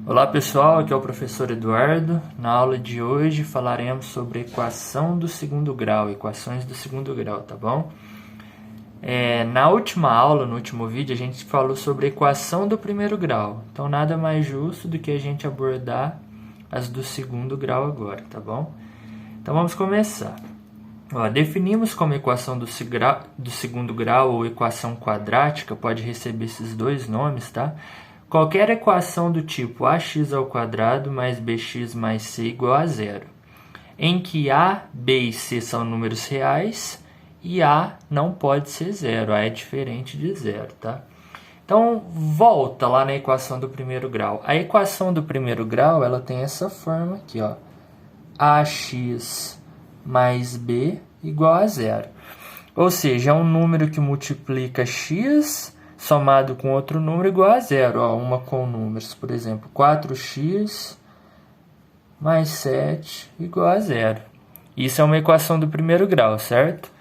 Olá pessoal, aqui é o professor Eduardo. Na aula de hoje falaremos sobre equação do segundo grau, equações do segundo grau, tá bom? Na última aula, no último vídeo, a gente falou sobre equação do primeiro grau. Então nada mais justo do que a gente abordar as do segundo grau agora, tá bom? Então vamos começar. Definimos como equação do segundo grau ou equação quadrática, pode receber esses dois nomes, tá? Qualquer equação do tipo ax ao quadrado mais bx mais c igual a zero, em que a, b e c são números reais e a não pode ser zero, a é diferente de zero, tá? Então, volta lá na equação do primeiro grau. A equação do primeiro grau, ela tem essa forma aqui, ó. Ax mais b igual a zero. Ou seja, é um número que multiplica x somado com outro número igual a zero. Uma com números, por exemplo, 4x mais 7 igual a zero. Isso é uma equação do primeiro grau, certo?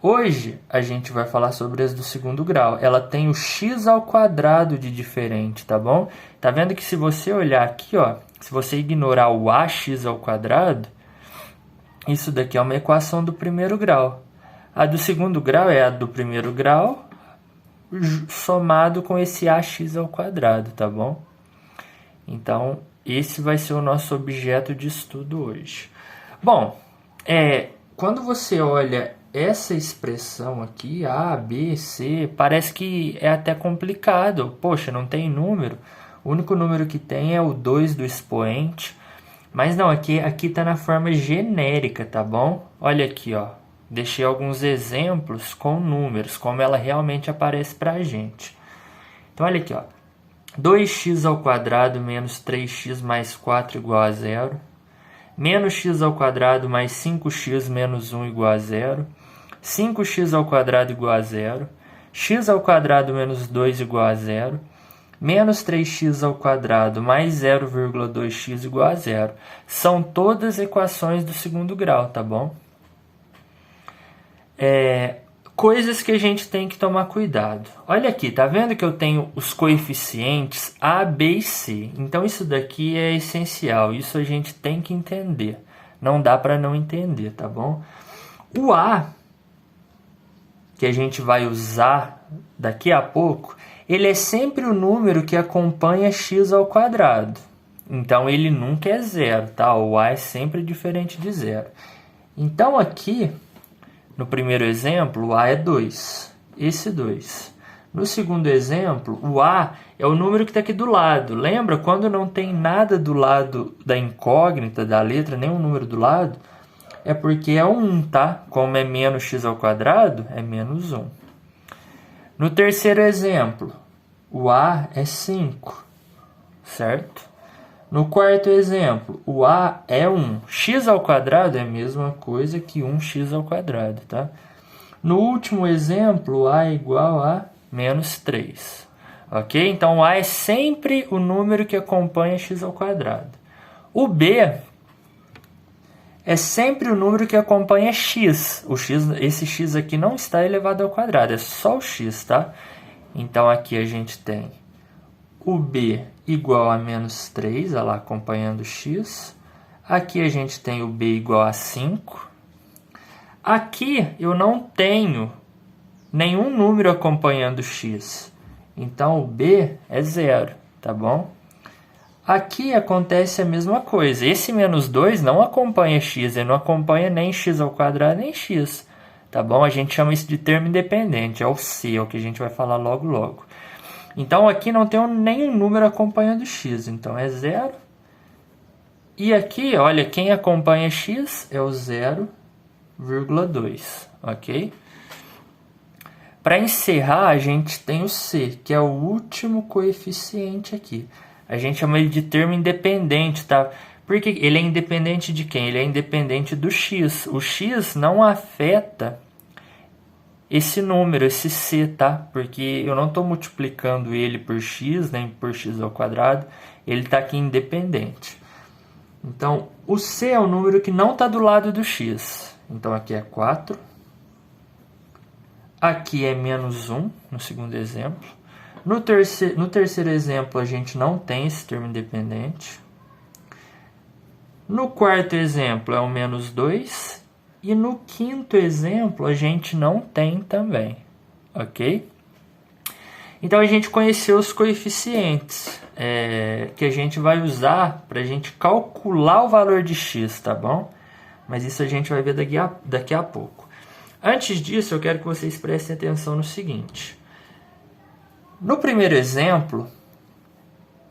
Hoje a gente vai falar sobre as do segundo grau. Ela tem o x ao quadrado de diferente, tá bom? Tá vendo que se você olhar aqui, se você ignorar o ax ao quadrado, isso daqui é uma equação do primeiro grau. A do segundo grau é a do primeiro grau somado com esse ax ao quadrado, tá bom? Então, esse vai ser o nosso objeto de estudo hoje. Bom, quando você olha essa expressão aqui, A, B, C, parece que é até complicado. Poxa, não tem número. O único número que tem é o 2 do expoente. Mas não, aqui está na forma genérica, tá bom? Olha aqui, deixei alguns exemplos com números, como ela realmente aparece para a gente. Então, olha aqui, 2x ao quadrado menos 3x mais 4 igual a zero. Menos x ao quadrado mais 5x menos 1 igual a zero. 5x ao quadrado igual a zero. X ao quadrado menos 2 igual a zero. Menos 3x ao quadrado mais 0,2x igual a zero. São todas equações do segundo grau, tá bom? Coisas que a gente tem que tomar cuidado. Olha aqui, tá vendo que eu tenho os coeficientes A, B e C? Então isso daqui é essencial, isso a gente tem que entender. Não dá para não entender, tá bom? O A, que a gente vai usar daqui a pouco, ele é sempre o número que acompanha x ao quadrado. Então ele nunca é zero, tá? O A é sempre diferente de zero. Então aqui, no primeiro exemplo, o A é 2. Esse 2. No segundo exemplo, o A é o número que está aqui do lado. Lembra? Quando não tem nada do lado da incógnita, da letra, nenhum número do lado, é porque é 1, tá? Como é menos x ao quadrado, é menos 1. No terceiro exemplo, o A é 5, certo? No quarto exemplo, o A é 1. X ao quadrado é a mesma coisa que 1x ao quadrado, tá? No último exemplo, o A é igual a menos 3. Ok? Então, o A é sempre o número que acompanha x ao quadrado. O B é sempre o número que acompanha x. Esse x aqui não está elevado ao quadrado, é só o x, tá? Então, aqui a gente tem o B igual a menos 3, olha lá, acompanhando x. Aqui a gente tem o B igual a 5. Aqui eu não tenho nenhum número acompanhando x. Então, o B é 0, tá bom? Aqui acontece a mesma coisa. Esse menos 2 não acompanha x, ele não acompanha nem x ao quadrado, nem x. Tá bom? A gente chama isso de termo independente, é o C, é o que a gente vai falar logo. Então, aqui não tem nenhum número acompanhando x, então é 0. E aqui, olha, quem acompanha x é o 0,2, ok? Para encerrar, a gente tem o C, que é o último coeficiente aqui. A gente chama ele de termo independente, tá? Porque ele é independente de quem? Ele é independente do x. O x não afeta esse número, esse c, tá? Porque eu não estou multiplicando ele por x, nem por x ao quadrado. Ele está aqui independente. Então, o c é o número que não está do lado do x. Então, aqui é 4. Aqui é menos 1, no segundo exemplo. No terceiro exemplo, a gente não tem esse termo independente. No quarto exemplo, é o menos 2. E no quinto exemplo, a gente não tem também. Ok? Então, a gente conheceu os coeficientes que a gente vai usar para a gente calcular o valor de x, tá bom? Mas isso a gente vai ver daqui a pouco. Antes disso, eu quero que vocês prestem atenção no seguinte. No primeiro exemplo,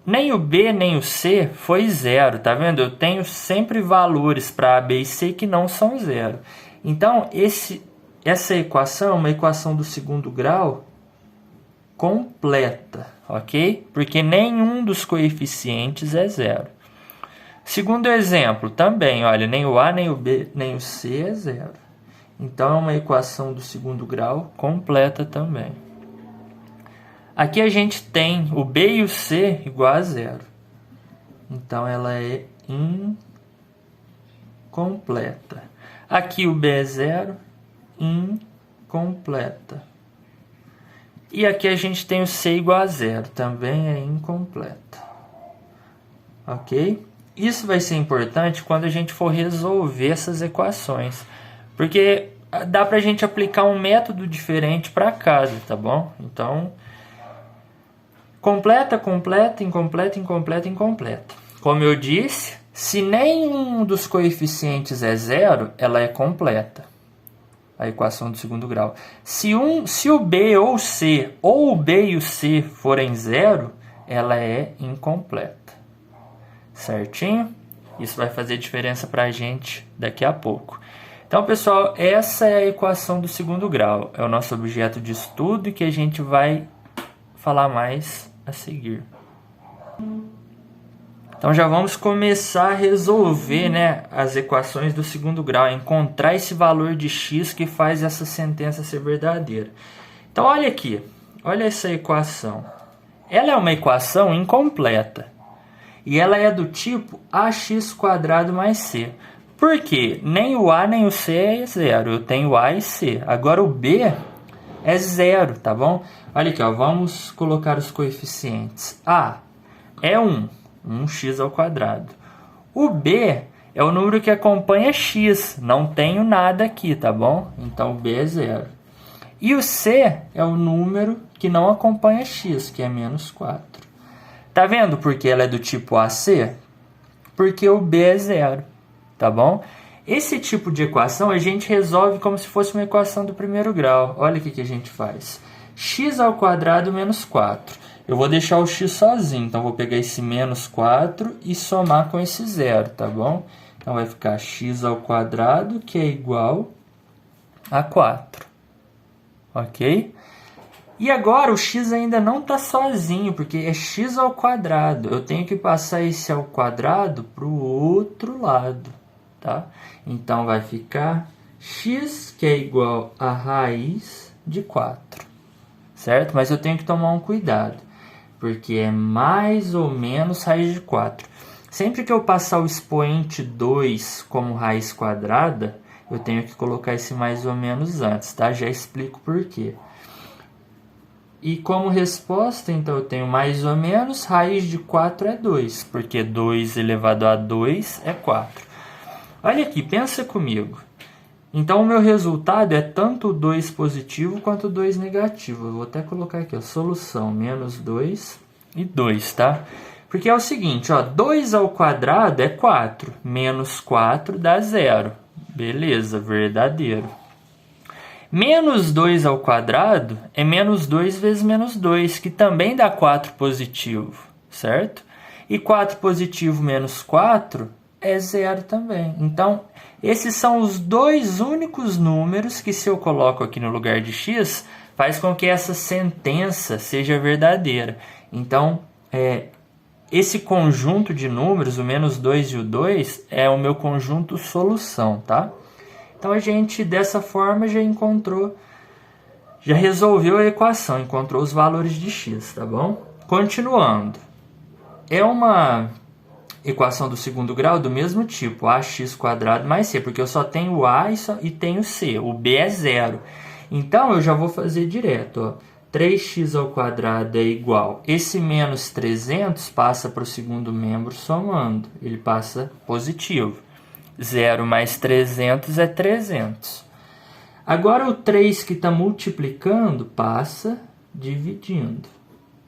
nem o B nem o C foi zero, tá vendo? Eu tenho sempre valores para A, B e C que não são zero. Então, essa equação é uma equação do segundo grau completa, ok? Porque nenhum dos coeficientes é zero. Segundo exemplo, também, olha, nem o A, nem o B, nem o C é zero. Então, é uma equação do segundo grau completa também. Aqui a gente tem o B e o C igual a zero. Então, ela é incompleta. Aqui o B é zero, incompleta. E aqui a gente tem o C igual a zero, também é incompleta. Ok? Isso vai ser importante quando a gente for resolver essas equações. Porque dá para a gente aplicar um método diferente para cada, tá bom? Então, completa, completa, incompleta, incompleta, incompleta. Como eu disse, se nenhum dos coeficientes é zero, ela é completa. A equação do segundo grau. Se o B ou o C, ou o B e o C forem zero, ela é incompleta. Certinho? Isso vai fazer diferença para a gente daqui a pouco. Então, pessoal, essa é a equação do segundo grau. É o nosso objeto de estudo e que a gente vai falar mais a seguir. Então, já vamos começar a resolver, né, as equações do segundo grau, encontrar esse valor de x que faz essa sentença ser verdadeira. Então, olha aqui, olha essa equação. Ela é uma equação incompleta e ela é do tipo ax² mais c. Por quê? Nem o A nem o C é zero, eu tenho A e C. Agora, o B é zero, tá bom? Olha aqui, ó, vamos colocar os coeficientes. A é 1. 1x². O B é o número que acompanha x. Não tenho nada aqui, tá bom? Então, o B é zero. E o C é o número que não acompanha x, que é menos 4. Tá vendo por que ela é do tipo AC? Porque o B é zero, tá bom? Esse tipo de equação a gente resolve como se fosse uma equação do primeiro grau. Olha o que a gente faz. x² menos 4. Eu vou deixar o x sozinho, então vou pegar esse menos 4 e somar com esse zero, tá bom? Então vai ficar x², que é igual a 4. Ok? E agora o x ainda não está sozinho, porque é x². Eu tenho que passar esse ao quadrado para o outro lado, tá? Então vai ficar x, que é igual a raiz de 4, certo? Mas eu tenho que tomar um cuidado, porque é mais ou menos raiz de 4. Sempre que eu passar o expoente 2 como raiz quadrada, eu tenho que colocar esse mais ou menos antes, tá? Já explico por quê. E como resposta, então, eu tenho mais ou menos, raiz de 4 é 2, porque 2 elevado a 2 é 4. Olha aqui, pensa comigo. Então, o meu resultado é tanto o 2 positivo quanto o 2 negativo. Eu vou até colocar aqui, ó, solução, menos 2 e 2, tá? Porque é o seguinte, ó, 2² é 4, menos 4 dá 0. Beleza, verdadeiro. Menos 2² é menos 2 vezes menos 2, que também dá 4 positivo, certo? E 4 positivo menos 4 é 0 também. Então, esses são os dois únicos números que, se eu coloco aqui no lugar de x, faz com que essa sentença seja verdadeira. Então, esse conjunto de números, o menos 2 e o 2, é o meu conjunto solução, tá? Então, a gente, dessa forma, já resolveu a equação, encontrou os valores de x, tá bom? Continuando. É uma equação do segundo grau do mesmo tipo, ax² mais c, porque eu só tenho o a e tenho c, o b é zero. Então, eu já vou fazer direto, ó. 3x ao quadrado é igual. Esse menos 300 passa para o segundo membro somando. Ele passa positivo. 0 mais 300 é 300. Agora o 3 que está multiplicando passa dividindo,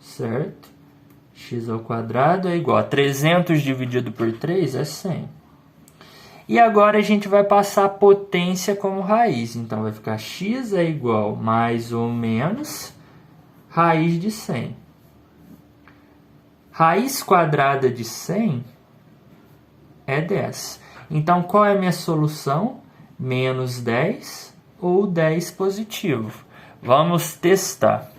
certo? X ao quadrado é igual a 300 dividido por 3 é 100. E agora a gente vai passar a potência como raiz. Então vai ficar x é igual mais ou menos raiz de 100. Raiz quadrada de 100 é 10. Então qual é a minha solução? Menos 10 ou 10 positivo. Vamos testar.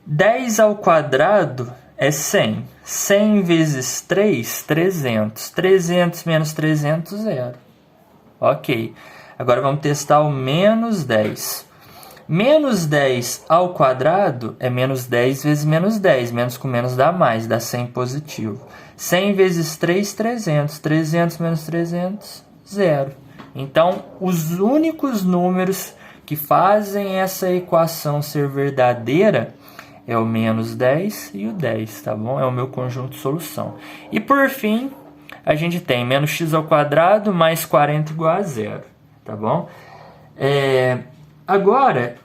10 ao quadrado é 100. 100 vezes 3, 300. 300 menos 300, 0. Ok. Agora vamos testar o menos 10. Menos 10 ao quadrado é menos 10 vezes menos 10. Menos com menos dá mais, dá 100 positivo. 100 vezes 3, 300. 300 menos 300, 0. Então, os únicos números que fazem essa equação ser verdadeira é o menos 10 e o 10, tá bom? É o meu conjunto de solução. E por fim, a gente tem menos x ao quadrado mais 40 igual a 0, tá bom? Agora,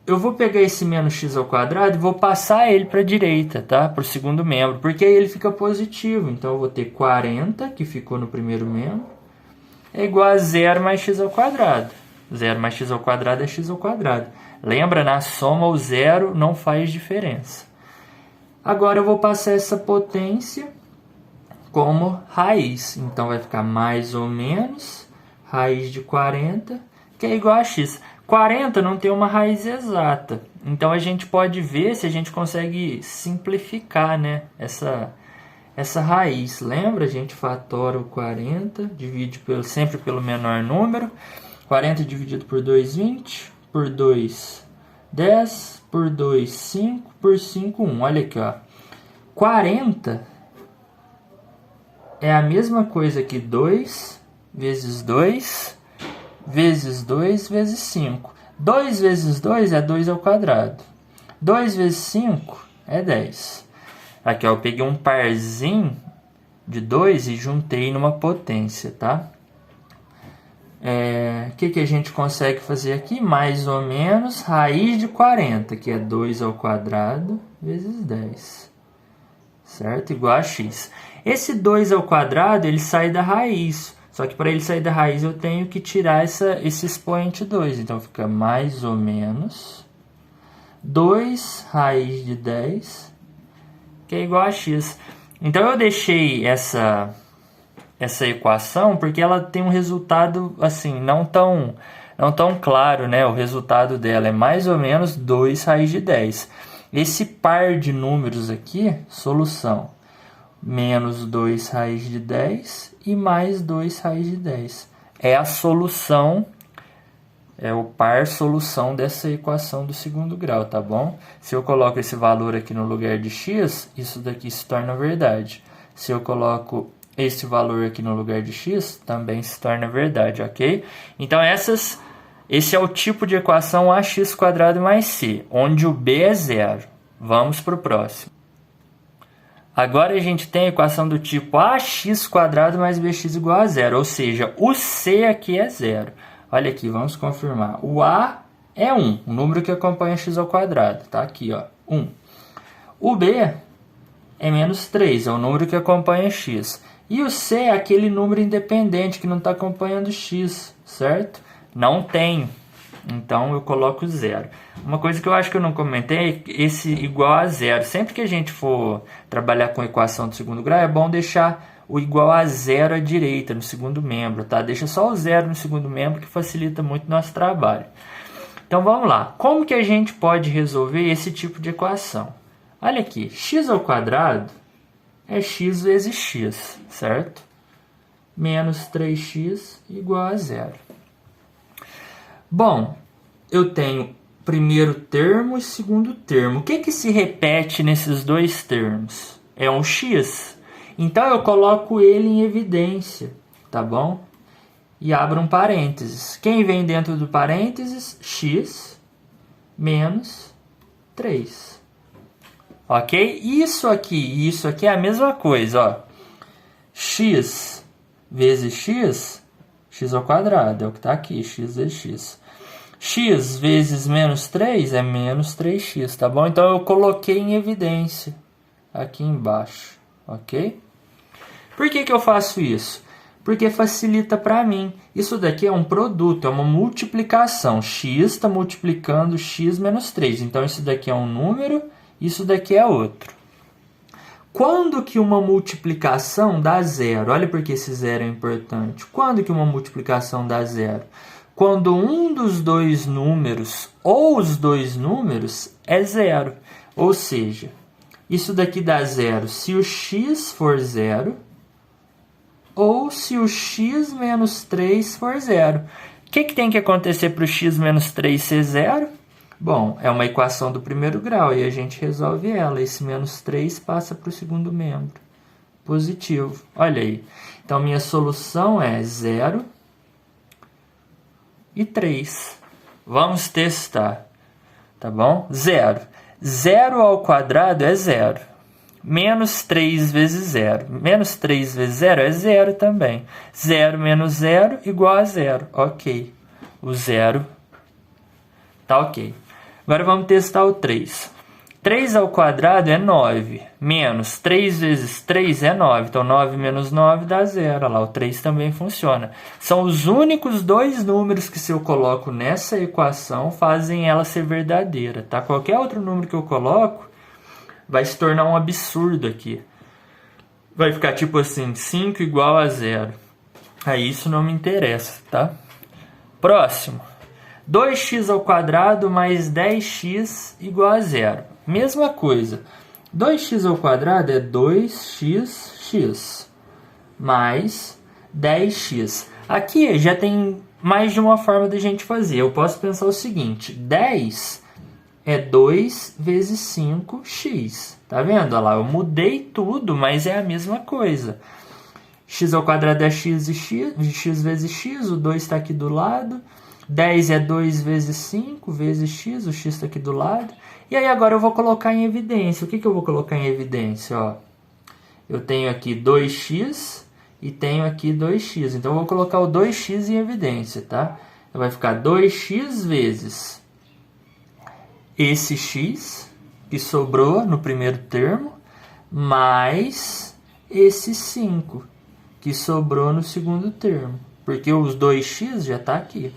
eu vou pegar esse menos x ao quadrado e vou passar ele para a direita, tá? Para o segundo membro, porque aí ele fica positivo. Então, eu vou ter 40, que ficou no primeiro membro, é igual a 0 mais x ao quadrado. 0 mais x ao quadrado é x ao quadrado. Lembra, na soma o 0 não faz diferença. Agora eu vou passar essa potência como raiz. Então vai ficar mais ou menos raiz de 40, que é igual a x. 40 não tem uma raiz exata. Então a gente pode ver se a gente consegue simplificar, né, essa raiz. Lembra? A gente fatora o 40, divide sempre pelo menor número. 40 dividido por 2, 20. Por 2, 10. Por 2, 5. Por 5, 1. Olha aqui, ó. 40 é a mesma coisa que 2 vezes 2 vezes 2 vezes 5. 2 vezes 2 é 2 ao quadrado. 2 vezes 5 é 10. Aqui, ó, eu peguei um parzinho de 2 e juntei numa potência, tá? O que a gente consegue fazer aqui? Mais ou menos raiz de 40, que é 2 ao quadrado vezes 10. Certo? Igual a x. Esse 2 ao quadrado, ele sai da raiz. Só que para ele sair da raiz, eu tenho que tirar esse expoente 2. Então, fica mais ou menos 2 raiz de 10, que é igual a x. Então, eu deixei essa equação porque ela tem um resultado assim não tão claro, né? O resultado dela é mais ou menos 2 raiz de 10. Esse par de números aqui, solução, menos 2 raiz de 10 e mais 2 raiz de 10. É a solução, é o par solução dessa equação do segundo grau, tá bom? Se eu coloco esse valor aqui no lugar de x, isso daqui se torna verdade. Se eu coloco esse valor aqui no lugar de x, também se torna verdade, ok? Então, esse é o tipo de equação ax² mais c, onde o b é 0. Vamos para o próximo. Agora, a gente tem a equação do tipo ax² mais bx igual a 0, ou seja, o c aqui é 0. Olha aqui, vamos confirmar. O a é 1, o número que acompanha x ao quadrado, tá aqui, ó, 1. O b é menos 3, é o número que acompanha x. E o c é aquele número independente que não está acompanhando x, certo? Não tem, então eu coloco 0. Uma coisa que eu acho que eu não comentei é esse igual a 0. Sempre que a gente for trabalhar com equação do segundo grau, é bom deixar o igual a 0 à direita, no segundo membro, tá? Deixa só o 0 no segundo membro, que facilita muito o nosso trabalho. Então vamos lá. Como que a gente pode resolver esse tipo de equação? Olha aqui, x ao quadrado é x vezes x, certo? Menos 3x igual a 0. Bom, eu tenho primeiro termo e segundo termo. O que se repete nesses dois termos? É um x. Então, eu coloco ele em evidência, tá bom? E abro um parênteses. Quem vem dentro do parênteses? X menos 3. Ok? Isso aqui é a mesma coisa, ó. X vezes x, x ao quadrado, é o que está aqui, x vezes x. X vezes menos 3 é menos 3x, tá bom? Então, eu coloquei em evidência aqui embaixo, ok? Por que eu faço isso? Porque facilita para mim. Isso daqui é um produto, é uma multiplicação. X está multiplicando x menos 3. Então, isso daqui é um número, isso daqui é outro. Quando que uma multiplicação dá zero? Olha porque esse zero é importante. Quando que uma multiplicação dá zero? Quando um dos dois números ou os dois números é zero. Ou seja, isso daqui dá zero se o x for zero ou se o x menos 3 for zero. O que tem que acontecer para o x menos 3 ser zero? Bom, é uma equação do primeiro grau e a gente resolve ela. Esse menos 3 passa para o segundo membro. Positivo. Olha aí. Então, minha solução é 0 e 3. Vamos testar. Tá bom? 0. 0 ao quadrado é 0. Menos 3 vezes 0. Menos 3 vezes 0 é 0 também. 0 menos 0 igual a 0. Ok. O 0 tá ok. Agora vamos testar o 3. 3 ao quadrado é 9. Menos 3 vezes 3 é 9. Então, 9 menos 9 dá 0. Olha lá, o 3 também funciona. São os únicos dois números que, se eu coloco nessa equação, fazem ela ser verdadeira. Tá? Qualquer outro número que eu coloco vai se tornar um absurdo aqui. Vai ficar tipo assim, 5 igual a 0. Aí isso não me interessa, tá? Próximo. 2x ao quadrado mais 10x igual a 0. Mesma coisa. 2x ao quadrado é 2xx mais 10x. Aqui já tem mais de uma forma de a gente fazer. Eu posso pensar o seguinte. 10 é 2 vezes 5x. Tá vendo? Olha lá, eu mudei tudo, mas é a mesma coisa. X ao quadrado é x vezes x. O 2 está aqui do lado. 10 é 2 vezes 5 vezes x, o x está aqui do lado. E aí agora eu vou colocar em evidência. O que eu vou colocar em evidência? Ó, eu tenho aqui 2x e tenho aqui 2x. Então eu vou colocar o 2x em evidência, tá? Então vai ficar 2x vezes esse x que sobrou no primeiro termo, mais esse 5 que sobrou no segundo termo. Porque os 2x já está aqui.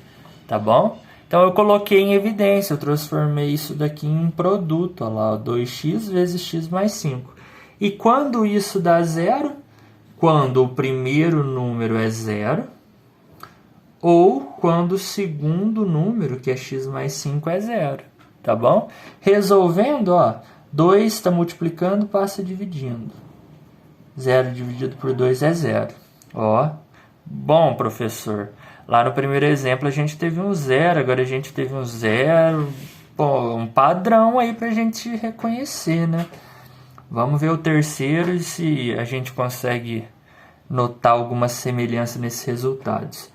Tá bom? Então, eu coloquei em evidência, eu transformei isso daqui em produto. Olha lá, 2x vezes x mais 5. E quando isso dá zero? Quando o primeiro número é zero, ou quando o segundo número, que é x mais 5, é zero. Tá bom? Resolvendo, ó, 2 está multiplicando, passa dividindo. 0 dividido por 2 é 0. Ó, bom, professor. Lá no primeiro exemplo a gente teve um 0, agora a gente teve um 0. Pô, um padrão aí pra gente reconhecer, né? Vamos ver o terceiro e se a gente consegue notar alguma semelhança nesses resultados.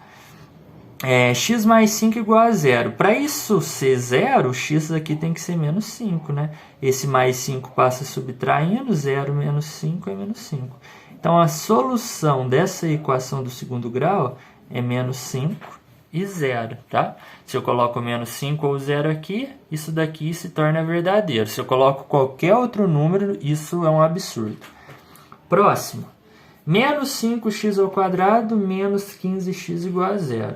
X mais 5 igual a 0. Para isso ser 0, o x aqui tem que ser menos 5, né? Esse mais 5 passa subtraindo, 0 menos 5 é menos 5. Então, a solução dessa equação do segundo grau é menos 5 e 0, tá? Se eu coloco menos 5 ou 0 aqui, isso daqui se torna verdadeiro. Se eu coloco qualquer outro número, isso é um absurdo. Próximo. Menos 5x ao quadrado menos 15x igual a 0.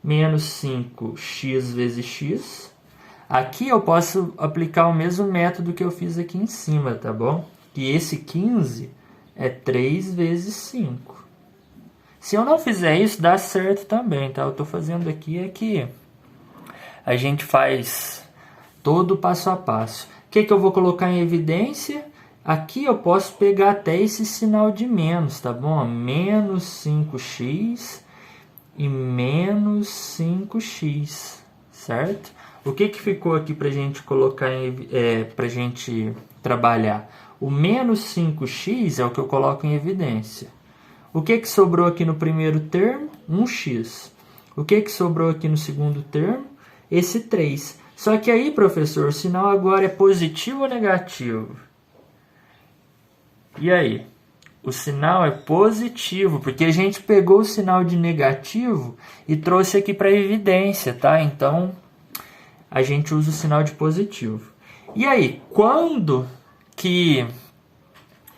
Menos 5x vezes x. Aqui eu posso aplicar o mesmo método que eu fiz aqui em cima, tá bom? Que esse 15 é 3 vezes 5. Se eu não fizer isso, dá certo também, tá? Eu estou fazendo aqui é que a gente faz todo o passo a passo. O que eu vou colocar em evidência? Aqui eu posso pegar até esse sinal de menos, tá bom? Menos 5x e menos 5x, certo? O que ficou aqui para a gente colocar, para a gente trabalhar? O menos 5x é o que eu coloco em evidência. O que sobrou aqui no primeiro termo? 1x. O que sobrou aqui no segundo termo? Esse 3. Só que aí, professor, o sinal agora é positivo ou negativo? E aí? O sinal é positivo, porque a gente pegou o sinal de negativo e trouxe aqui para evidência, tá? Então, a gente usa o sinal de positivo. E aí, quando que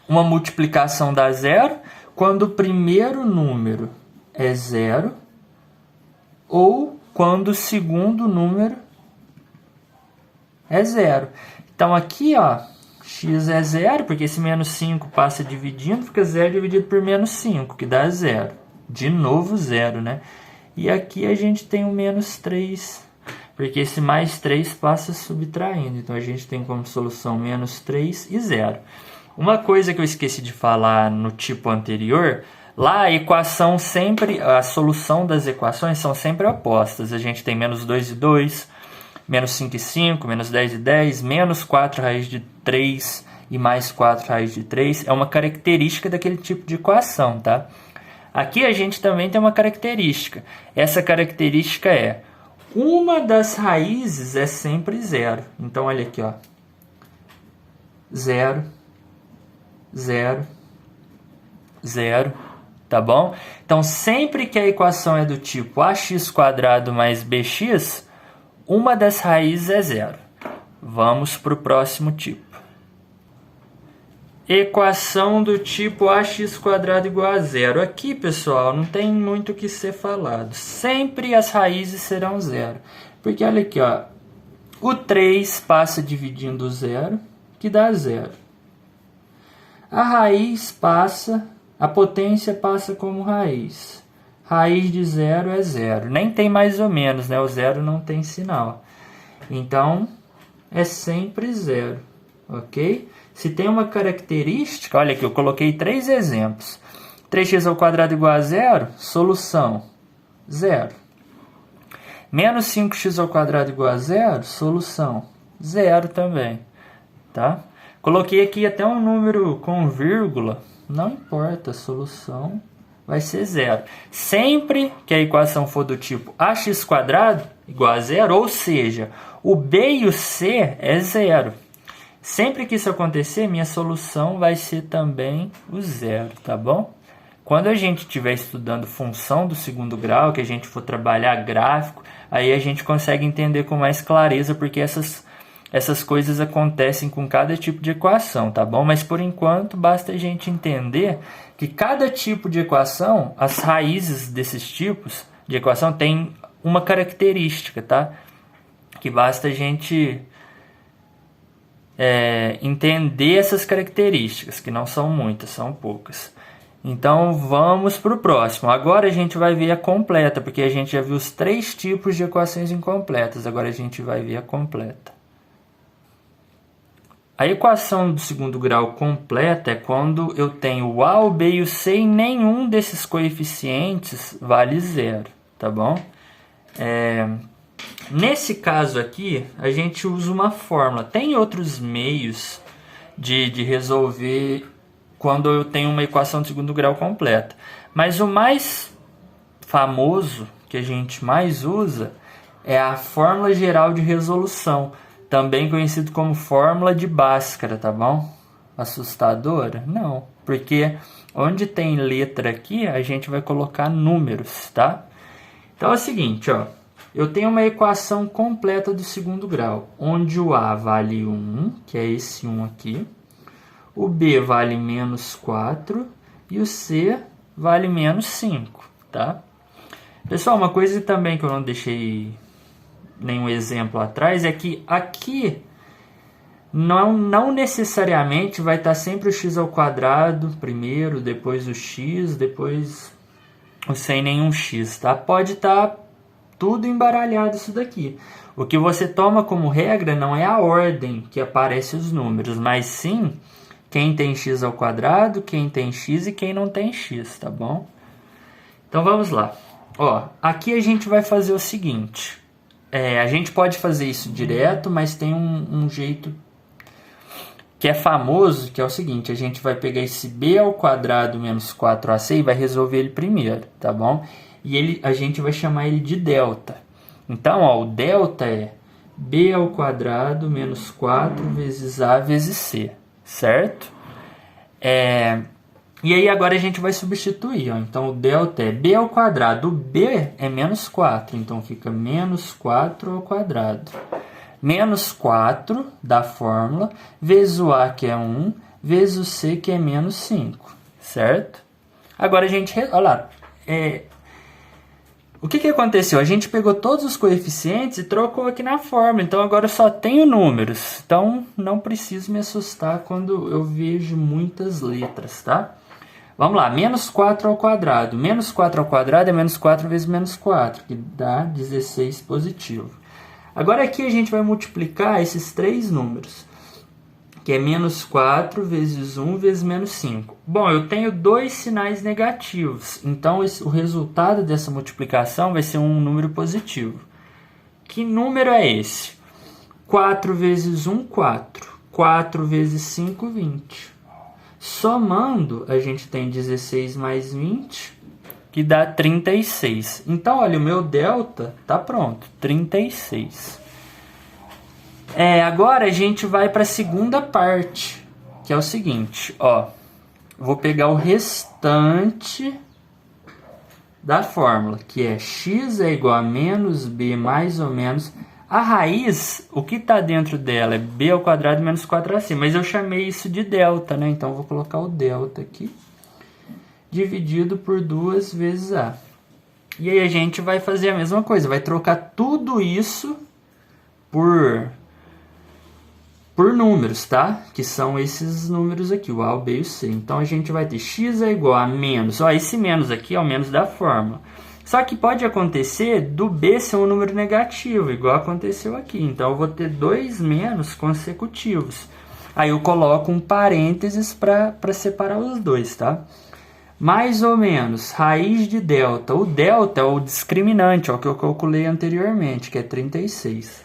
uma multiplicação dá zero? Quando o primeiro número é zero ou quando o segundo número é zero. Então, aqui, ó, x é zero, porque esse menos 5 passa dividindo, fica 0 dividido por menos 5, que dá zero. De novo, zero, né? E aqui a gente tem o menos 3, porque esse mais 3 passa subtraindo. Então, a gente tem como solução menos 3 e 0. Uma coisa que eu esqueci de falar no tipo anterior, lá a equação sempre, a solução das equações são sempre opostas. A gente tem menos 2 e 2, menos 5 e 5, menos 10 e 10, menos 4 raiz de 3 e mais 4 raiz de 3. É uma característica daquele tipo de equação, tá? Aqui a gente também tem uma característica. Essa característica é, uma das raízes é sempre zero. Então, olha aqui, ó. 0, 0, 0, tá bom? Então, sempre que a equação é do tipo ax² mais bx, uma das raízes é zero. Vamos para o próximo tipo. Equação do tipo ax² igual a zero. Aqui, pessoal, não tem muito o que ser falado. Sempre as raízes serão zero. Porque olha aqui, ó, o 3 passa dividindo o zero, que dá zero. A raiz passa, a potência passa como raiz. Raiz de zero é zero. Nem tem mais ou menos, né? O zero não tem sinal. Então, é sempre zero, ok? Se tem uma característica, olha aqui, eu coloquei 3 exemplos. 3x² igual a zero, solução, zero. Menos 5x² igual a zero, solução, zero também, tá? Coloquei aqui até um número com vírgula, não importa, a solução vai ser zero. Sempre que a equação for do tipo ax² igual a zero, ou seja, o b e o c é zero. Sempre que isso acontecer, minha solução vai ser também o zero, tá bom? Quando a gente estiver estudando função do segundo grau, que a gente for trabalhar gráfico, aí a gente consegue entender com mais clareza, porque essas coisas acontecem com cada tipo de equação, tá bom? Mas por enquanto, basta a gente entender que cada tipo de equação, as raízes desses tipos de equação tem uma característica, tá? Que basta a gente entender essas características, que não são muitas, são poucas. Então, vamos para o próximo. Agora a gente vai ver a completa, porque a gente já viu os 3 tipos de equações incompletas. Agora a gente vai ver a completa. A equação do segundo grau completa é quando eu tenho o a, o b e o c e nenhum desses coeficientes vale zero, tá bom? Nesse caso aqui, a gente usa uma fórmula. Tem outros meios de resolver quando eu tenho uma equação de segundo grau completa. Mas o mais famoso, que a gente mais usa, é a fórmula geral de resolução, também conhecido como fórmula de Bhaskara, tá bom? Assustadora? Não, porque onde tem letra aqui, a gente vai colocar números, tá? Então é o seguinte, ó. Eu tenho uma equação completa do segundo grau, onde o a vale 1, que é esse 1 aqui, o b vale menos 4 e o c vale menos 5, tá? Pessoal, uma coisa também que eu não deixei nenhum exemplo atrás é que aqui não necessariamente vai estar sempre o x² primeiro, depois o x, depois o sem nenhum x, tá? Pode estar tudo embaralhado isso daqui. O que você toma como regra não é a ordem que aparece os números, mas sim quem tem x², quem tem x e quem não tem x, tá bom? Então vamos lá. Ó, aqui a gente vai fazer o seguinte. A gente pode fazer isso direto, mas tem um jeito que é famoso, que é o seguinte. A gente vai pegar esse b² menos 4ac e vai resolver ele primeiro, tá bom? E a gente vai chamar ele de delta. Então, ó, o delta é b ao quadrado menos 4 vezes a vezes c, certo? E aí agora a gente vai substituir, ó. Então o delta é b ao quadrado, o b é menos 4, então fica menos 4 ao quadrado. Menos 4 da fórmula, vezes o a que é 1, vezes o c que é menos 5, certo? Agora a gente, olha lá, o que aconteceu? A gente pegou todos os coeficientes e trocou aqui na fórmula, então agora eu só tenho números. Então não preciso me assustar quando eu vejo muitas letras, tá? Vamos lá, menos 4 ao quadrado. Menos 4 ao quadrado é menos 4 vezes menos 4, que dá 16 positivo. Agora aqui a gente vai multiplicar esses três números, que é menos 4 vezes 1 vezes menos 5. Bom, eu tenho dois sinais negativos, então o resultado dessa multiplicação vai ser um número positivo. Que número é esse? 4 vezes 1, 4. 4 vezes 5, 20. Somando, a gente tem 16 mais 20, que dá 36. Então, olha, o meu delta está pronto, 36. Agora a gente vai para a segunda parte, que é o seguinte, ó. Vou pegar o restante da fórmula, que é x é igual a menos b mais ou menos... A raiz, o que está dentro dela é b ao quadrado menos 4ac, mas eu chamei isso de delta, né? Então, eu vou colocar o delta aqui, dividido por 2 vezes a. E aí a gente vai fazer a mesma coisa, vai trocar tudo isso por números, tá? Que são esses números aqui, o a, o b e o c. Então, a gente vai ter x é igual a menos, ó, esse menos aqui é o menos da fórmula. Só que pode acontecer do b ser um número negativo, igual aconteceu aqui. Então, eu vou ter dois menos consecutivos. Aí eu coloco um parênteses para separar os dois, tá? Mais ou menos, raiz de delta. O delta é o discriminante, ó, que eu calculei anteriormente, que é 36.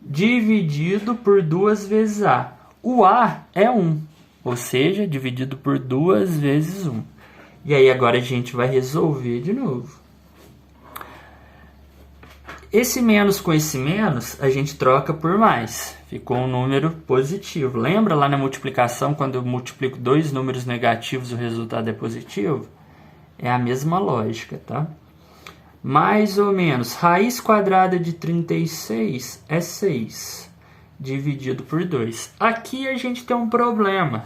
Dividido por 2 vezes a. O a é 1, ou seja, dividido por 2 vezes 1. E aí agora a gente vai resolver de novo. Esse menos com esse menos, a gente troca por mais. Ficou um número positivo. Lembra lá na multiplicação, quando eu multiplico dois números negativos, o resultado é positivo? É a mesma lógica, tá? Mais ou menos, raiz quadrada de 36 é 6, dividido por 2. Aqui a gente tem um problema.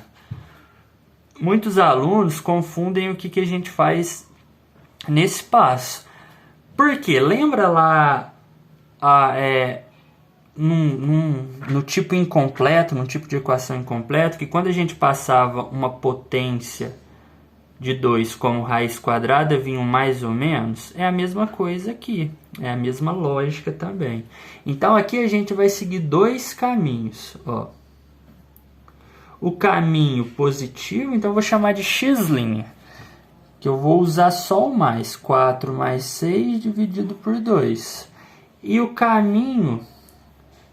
Muitos alunos confundem o que a gente faz nesse passo. Por quê? Lembra lá no tipo incompleto, no tipo de equação incompleta, que quando a gente passava uma potência de 2 como raiz quadrada, vinha um mais ou menos? É a mesma coisa aqui. É a mesma lógica também. Então, aqui a gente vai seguir dois caminhos, ó. O caminho positivo, então eu vou chamar de x', que eu vou usar só o mais, 4 mais 6 dividido por 2. E o caminho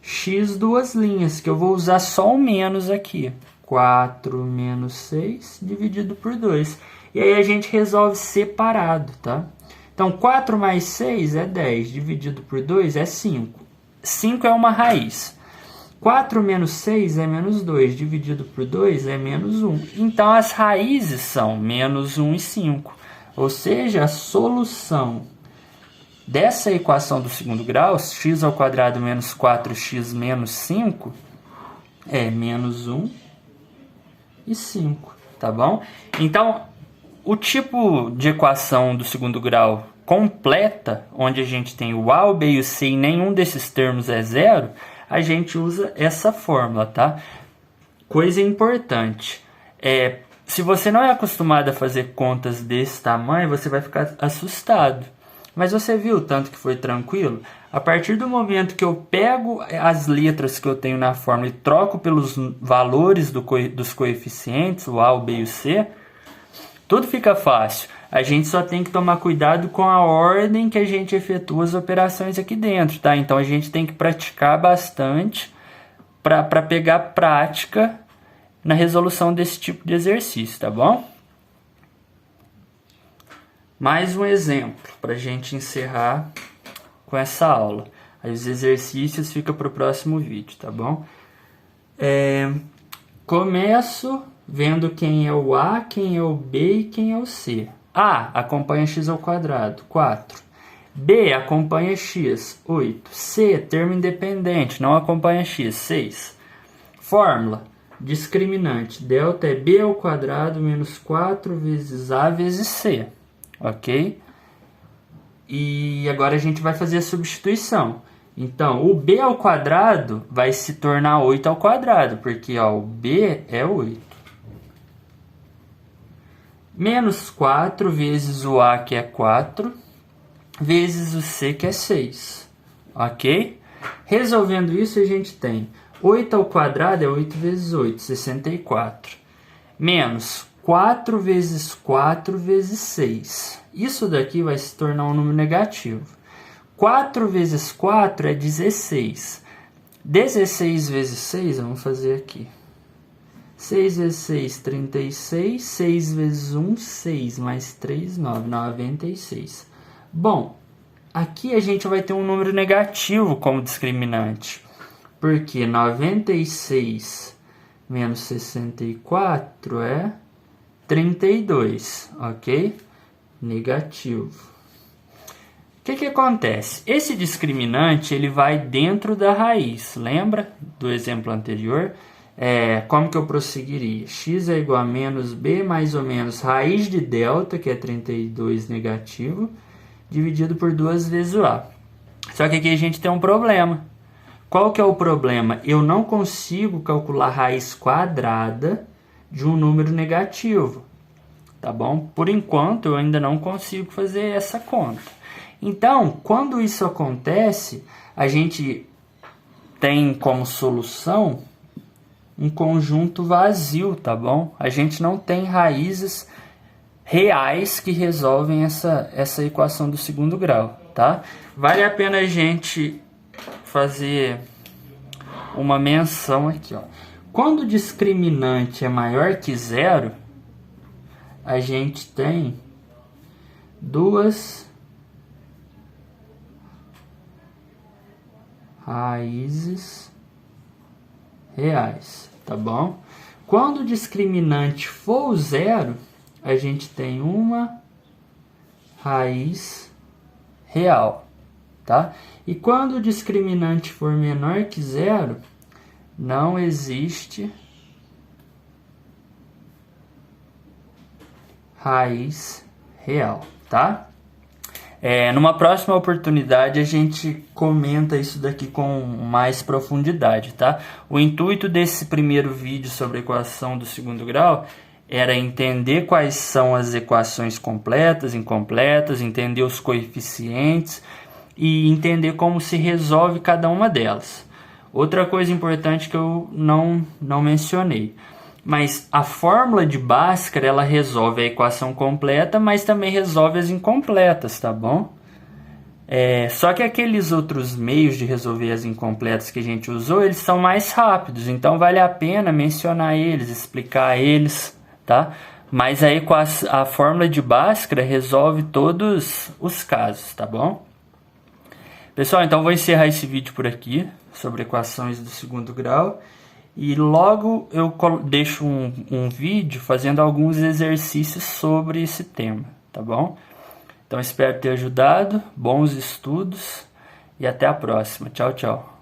x duas linhas, que eu vou usar só o menos aqui, 4 menos 6 dividido por 2. E aí a gente resolve separado, tá? Então, 4 mais 6 é 10, dividido por 2 é 5. 5 é uma raiz. 4 menos 6 é menos 2, dividido por 2 é menos 1. Então, as raízes são menos 1 e 5. Ou seja, a solução dessa equação do segundo grau, x ao quadrado menos 4x menos 5, é menos 1 e 5, tá bom? Então, o tipo de equação do segundo grau completa, onde a gente tem o a, o b e o c e nenhum desses termos é zero, a gente usa essa fórmula, tá? Coisa importante, se você não é acostumado a fazer contas desse tamanho, você vai ficar assustado. Mas você viu o tanto que foi tranquilo? A partir do momento que eu pego as letras que eu tenho na fórmula e troco pelos valores dos coeficientes, o a, o b e o c, tudo fica fácil. A gente só tem que tomar cuidado com a ordem que a gente efetua as operações aqui dentro, tá? Então, a gente tem que praticar bastante para pegar prática na resolução desse tipo de exercício, tá bom? Mais um exemplo para a gente encerrar com essa aula. Aí os exercícios ficam para o próximo vídeo, tá bom? Começo vendo quem é o A, quem é o B e quem é o C. A acompanha x ao quadrado, 4. B acompanha x, 8. C, termo independente, não acompanha x, 6. Fórmula, discriminante, delta é b ao quadrado menos 4 vezes a vezes c, ok? E agora a gente vai fazer a substituição. Então, o b ao quadrado vai se tornar 8 ao quadrado, porque ó, o b é 8. Menos 4 vezes o a, que é 4, vezes o c, que é 6. Ok? Resolvendo isso, a gente tem 8 ao quadrado é 8 vezes 8, 64. Menos 4 vezes 4 vezes 6. Isso daqui vai se tornar um número negativo. 4 vezes 4 é 16. 16 vezes 6, vamos fazer aqui. 6 vezes 6, 36. 6 vezes 1, 6. Mais 3, 9. 96. Bom, aqui a gente vai ter um número negativo como discriminante. Porque 96 menos 64 é 32, ok? Negativo. O que acontece? Esse discriminante ele vai dentro da raiz. Lembra do exemplo anterior? Como que eu prosseguiria? X é igual a menos b mais ou menos raiz de delta, que é 32 negativo, dividido por 2 vezes o a. Só que aqui a gente tem um problema. Qual que é o problema? Eu não consigo calcular a raiz quadrada de um número negativo. Tá bom? Por enquanto, eu ainda não consigo fazer essa conta. Então, quando isso acontece, a gente tem como solução um conjunto vazio, tá bom? A gente não tem raízes reais que resolvem essa equação do segundo grau, tá? Vale a pena a gente fazer uma menção aqui, ó. Quando o discriminante é maior que zero, a gente tem duas raízes reais, tá bom? Quando o discriminante for zero, a gente tem uma raiz real, tá? E quando o discriminante for menor que zero, não existe raiz real, tá? Numa próxima oportunidade a gente comenta isso daqui com mais profundidade, tá? O intuito desse primeiro vídeo sobre a equação do segundo grau era entender quais são as equações completas, incompletas, entender os coeficientes e entender como se resolve cada uma delas. Outra coisa importante que eu não mencionei, mas a fórmula de Bhaskara, ela resolve a equação completa, mas também resolve as incompletas, tá bom? Só que aqueles outros meios de resolver as incompletas que a gente usou, eles são mais rápidos, então vale a pena mencionar eles, explicar eles, tá? Mas a fórmula de Bhaskara resolve todos os casos, tá bom? Pessoal, então vou encerrar esse vídeo por aqui, sobre equações do segundo grau. E logo eu deixo um vídeo fazendo alguns exercícios sobre esse tema, tá bom? Então espero ter ajudado, bons estudos e até a próxima. Tchau, tchau.